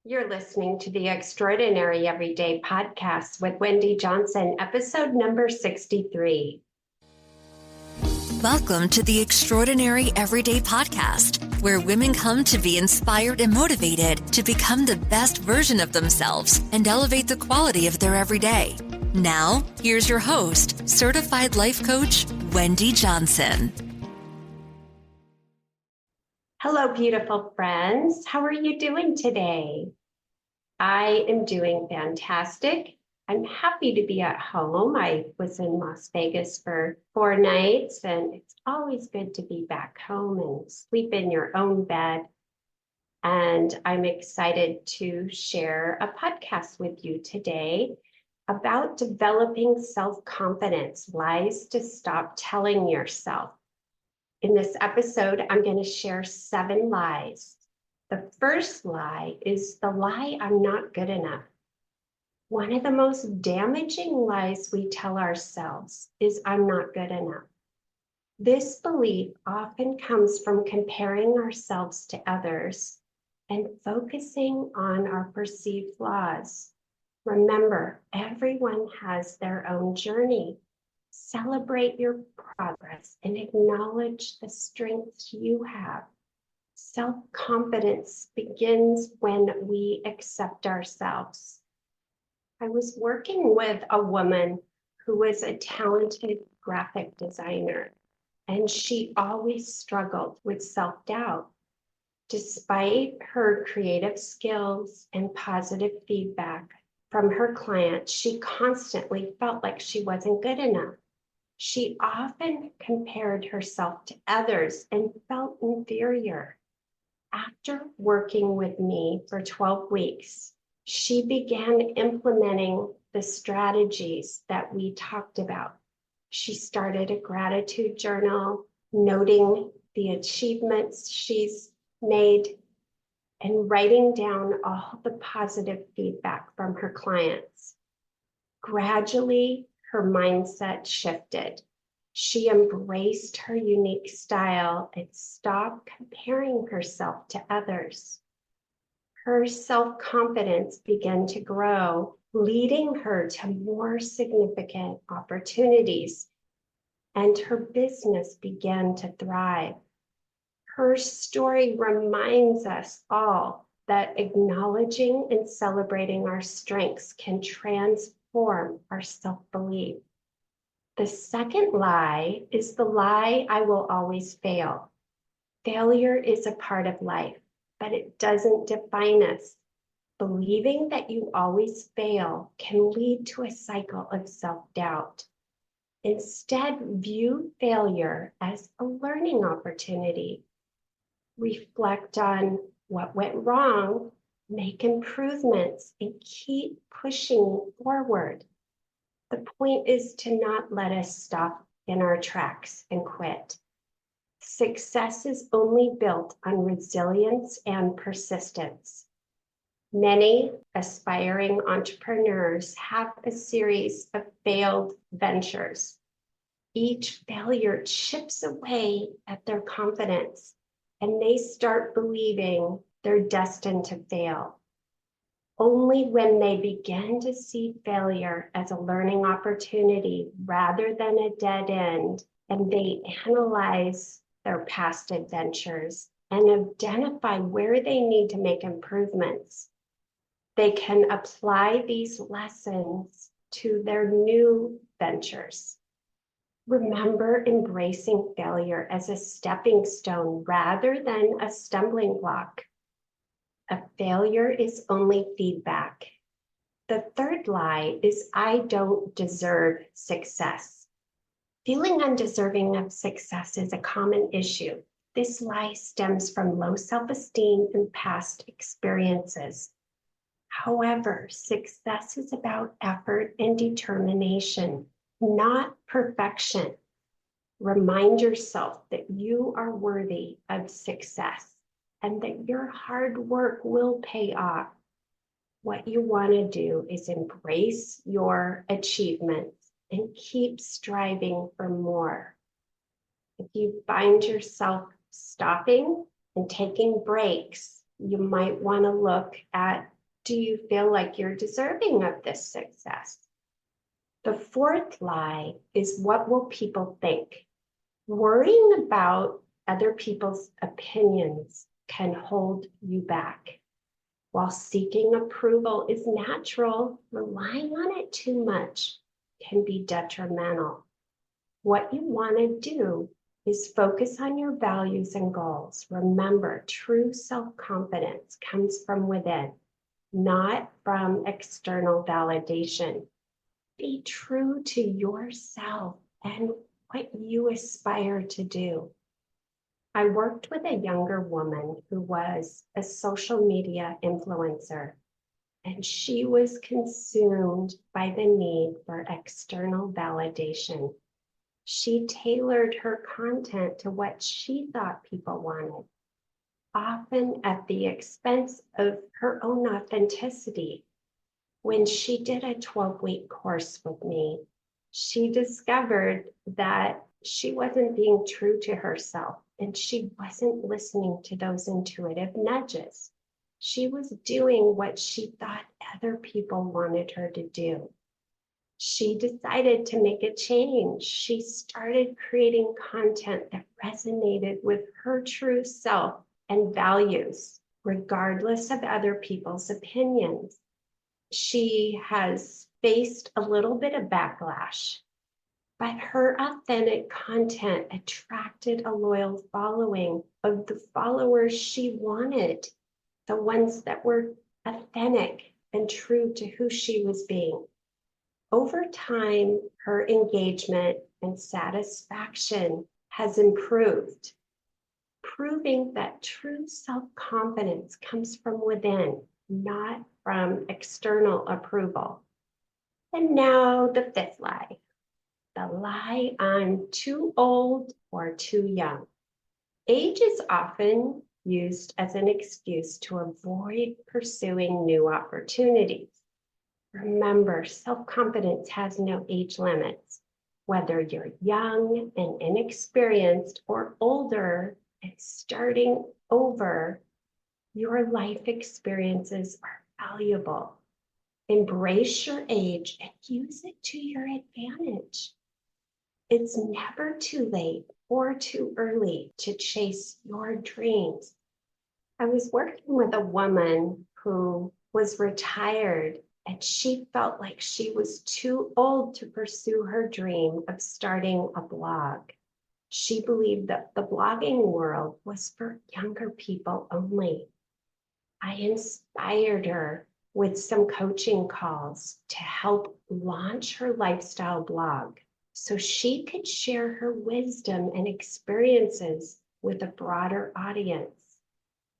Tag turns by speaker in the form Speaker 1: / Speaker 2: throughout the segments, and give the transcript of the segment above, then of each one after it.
Speaker 1: You're listening to the Extraordinary Everyday Podcast with Wendy Johnson, episode number 63.
Speaker 2: Welcome to the Extraordinary Everyday Podcast, where women come to be inspired and motivated to become the best version of themselves and elevate the quality of their everyday. Now, here's your host, certified life coach, Wendy Johnson.
Speaker 1: Hello, beautiful friends. How are you doing today? I am doing fantastic. I'm happy to be at home. I was in Las Vegas for 4 nights, and it's always good to be back home and sleep in your own bed. And I'm excited to share a podcast with you today about developing self-confidence, lies to stop telling yourself. In this episode, I'm going to share 7 lies. The first lie is the lie, I'm not good enough. One of the most damaging lies we tell ourselves is I'm not good enough. This belief often comes from comparing ourselves to others and focusing on our perceived flaws. Remember, everyone has their own journey. Celebrate your progress and acknowledge the strengths you have. Self-confidence begins when we accept ourselves. I was working with a woman who was a talented graphic designer, and she always struggled with self-doubt. Despite her creative skills and positive feedback from her clients, she constantly felt like she wasn't good enough. She often compared herself to others and felt inferior. After working with me for 12 weeks, she began implementing the strategies that we talked about. She started a gratitude journal, noting the achievements she's made and writing down all the positive feedback from her clients. Gradually, her mindset shifted. She embraced her unique style and stopped comparing herself to others. Her self-confidence began to grow, leading her to more significant opportunities, and her business began to thrive. Her story reminds us all that acknowledging and celebrating our strengths can transform our self-belief. The second lie is the lie, I will always fail. Failure is a part of life, but it doesn't define us. Believing that you always fail can lead to a cycle of self-doubt. Instead, view failure as a learning opportunity. Reflect on what went wrong, make improvements, and keep pushing forward. The point is to not let us stop in our tracks and quit. Success is only built on resilience and persistence. Many aspiring entrepreneurs have a series of failed ventures. Each failure chips away at their confidence, and they start believing they're destined to fail. Only when they begin to see failure as a learning opportunity rather than a dead end, and they analyze their past adventures and identify where they need to make improvements, they can apply these lessons to their new ventures. Remember embracing failure as a stepping stone rather than a stumbling block. A failure is only feedback. The third lie is I don't deserve success. Feeling undeserving of success is a common issue. This lie stems from low self-esteem and past experiences. However, success is about effort and determination, not perfection. Remind yourself that you are worthy of success and that your hard work will pay off. What you want to do is embrace your achievements and keep striving for more. If you find yourself stopping and taking breaks, you might want to look at Do you feel like you're deserving of this success? The fourth lie is, what will people think? Worrying about other people's opinions can hold you back. While seeking approval is natural, relying on it too much can be detrimental. What you want to do is focus on your values and goals. Remember, true self-confidence comes from within, not from external validation. Be true to yourself and what you aspire to do. I worked with a younger woman who was a social media influencer, and she was consumed by the need for external validation. She tailored her content to what she thought people wanted, often at the expense of her own authenticity. When she did a 12-week course with me, she discovered that she wasn't being true to herself, and she wasn't listening to those intuitive nudges. She was doing what she thought other people wanted her to do. She decided to make a change. She started creating content that resonated with her true self and values, regardless of other people's opinions. She has faced a little bit of backlash, but her authentic content attracted a loyal following of the followers she wanted, the ones that were authentic and true to who she was being. Over time, her engagement and satisfaction has improved, proving that true self-confidence comes from within, not from external approval. And now the fifth lie, the lie I'm too old or too young. Age is often used as an excuse to avoid pursuing new opportunities. Remember, self-confidence has no age limits. Whether you're young and inexperienced or older and starting over, your life experiences are valuable. Embrace your age and use it to your advantage. It's never too late or too early to chase your dreams. I was working with a woman who was retired, and she felt like she was too old to pursue her dream of starting a blog. She believed that the blogging world was for younger people only. I inspired her with some coaching calls to help launch her lifestyle blog so she could share her wisdom and experiences with a broader audience.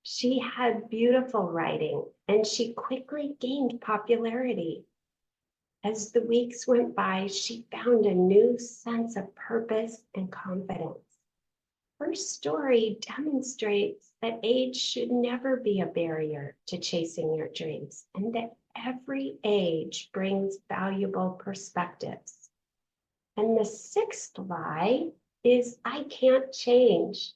Speaker 1: She had beautiful writing, and she quickly gained popularity. As the weeks went by, she found a new sense of purpose and confidence. Her story demonstrates that age should never be a barrier to chasing your dreams, and that every age brings valuable perspectives. And the sixth lie is, I can't change.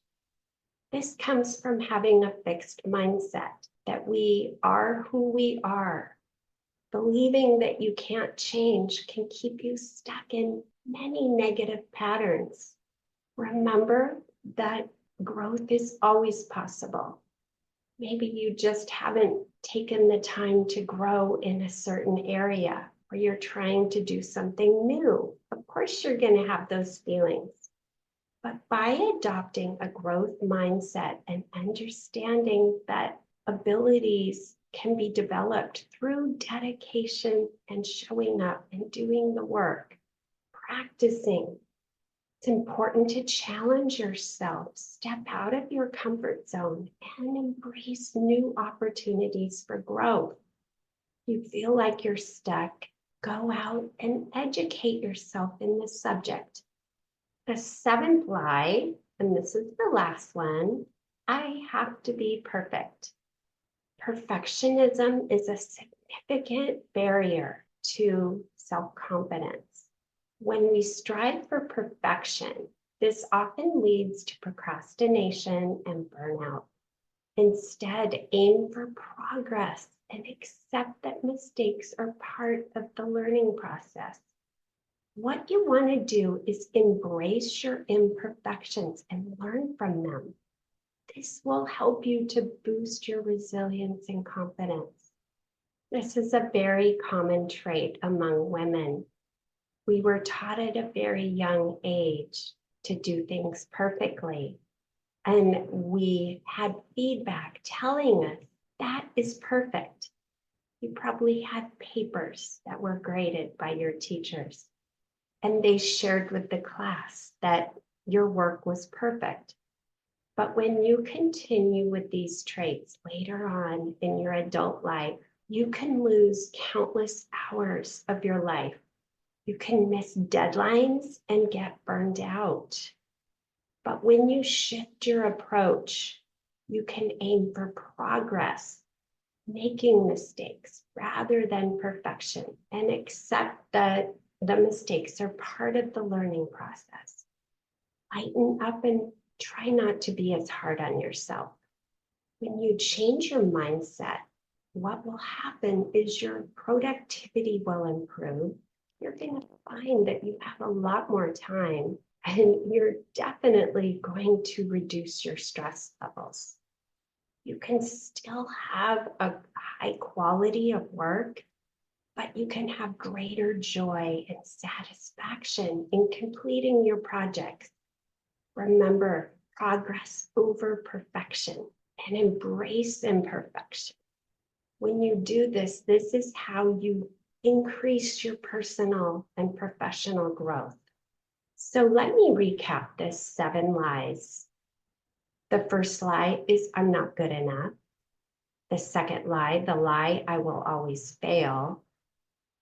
Speaker 1: This comes from having a fixed mindset that we are who we are. Believing that you can't change can keep you stuck in many negative patterns. Remember that growth is always possible. Maybe you just haven't taken the time to grow in a certain area, or you're trying to do something new. Of course, you're going to have those feelings. But by adopting a growth mindset and understanding that abilities can be developed through dedication and showing up and doing the work, practicing, it's important to challenge yourself, step out of your comfort zone, and embrace new opportunities for growth. If you feel like you're stuck, go out and educate yourself in this subject. The seventh lie, and this is the last one, I have to be perfect. Perfectionism is a significant barrier to self-confidence. When we strive for perfection, this often leads to procrastination and burnout. Instead, aim for progress and accept that mistakes are part of the learning process. What you want to do is embrace your imperfections and learn from them. This will help you to boost your resilience and confidence. This is a very common trait among women. We were taught at a very young age to do things perfectly. And we had feedback telling us that is perfect. You probably had papers that were graded by your teachers, and they shared with the class that your work was perfect. But when you continue with these traits later on in your adult life, you can lose countless hours of your life. You can miss deadlines and get burned out. But when you shift your approach, you can aim for progress, making mistakes rather than perfection, and accept that the mistakes are part of the learning process. Lighten up and try not to be as hard on yourself. When you change your mindset, what will happen is your productivity will improve. You're going to find that you have a lot more time, and you're definitely going to reduce your stress levels. You can still have a high quality of work, but you can have greater joy and satisfaction in completing your projects. Remember, progress over perfection, and embrace imperfection. When you do this, this is how you increase your personal and professional growth. So let me recap the 7 lies. The first lie is I'm not good enough. The second lie, the lie I will always fail.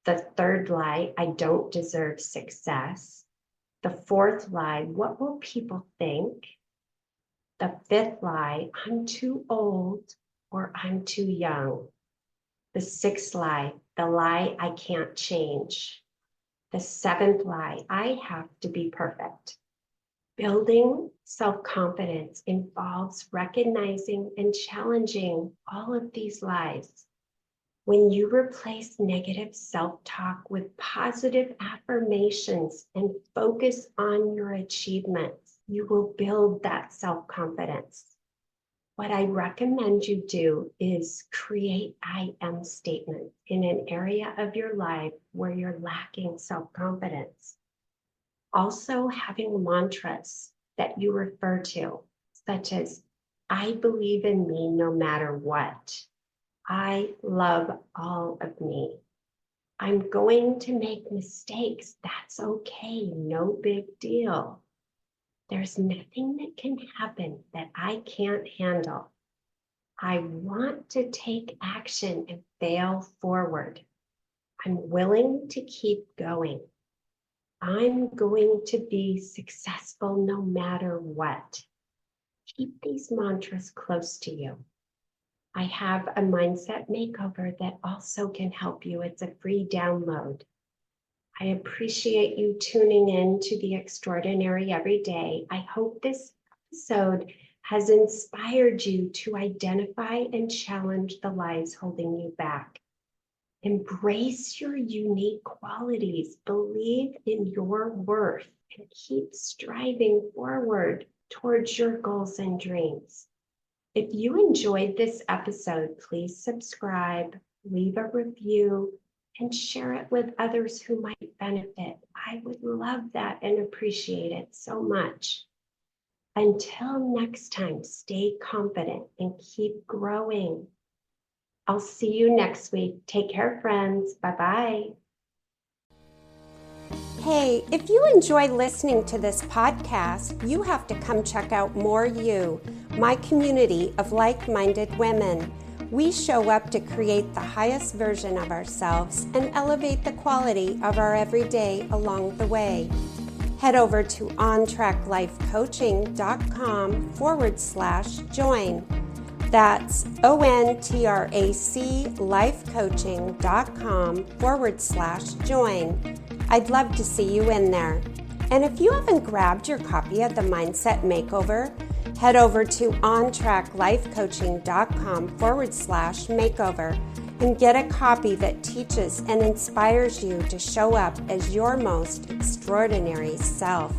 Speaker 1: The third lie, I don't deserve success. The fourth lie, what will people think? The fifth lie, I'm too old or I'm too young. The sixth lie, the lie I can't change. The seventh lie, I have to be perfect. Building self-confidence involves recognizing and challenging all of these lies. When you replace negative self-talk with positive affirmations and focus on your achievements, you will build that self-confidence. What I recommend you do is create I am statements in an area of your life where you're lacking self-confidence. Also, having mantras that you refer to, such as, I believe in me no matter what. I love all of me. I'm going to make mistakes. That's okay. No big deal. There's nothing that can happen that I can't handle. I want to take action and fail forward. I'm willing to keep going. I'm going to be successful no matter what. Keep these mantras close to you. I have a mindset makeover that also can help you. It's a free download. I appreciate you tuning in to The Extraordinary Every Day. I hope this episode has inspired you to identify and challenge the lies holding you back. Embrace your unique qualities, believe in your worth, and keep striving forward towards your goals and dreams. If you enjoyed this episode, please subscribe, leave a review, and share it with others who might benefit. I would love that and appreciate it so much. Until next time, stay confident and keep growing. I'll see you next week. Take care, friends. Bye-bye. Hey, if you enjoy listening to this podcast, you have to come check out More You, my community of like-minded women. We show up to create the highest version of ourselves and elevate the quality of our everyday along the way. Head over to ontraclifecoaching.com/join. That's ontraclifecoaching.com/join. I'd love to see you in there. And if you haven't grabbed your copy of the Mindset Makeover, head over to ontraclifecoaching.com/makeover
Speaker 3: and get a copy that teaches and inspires you to show up as your most extraordinary self.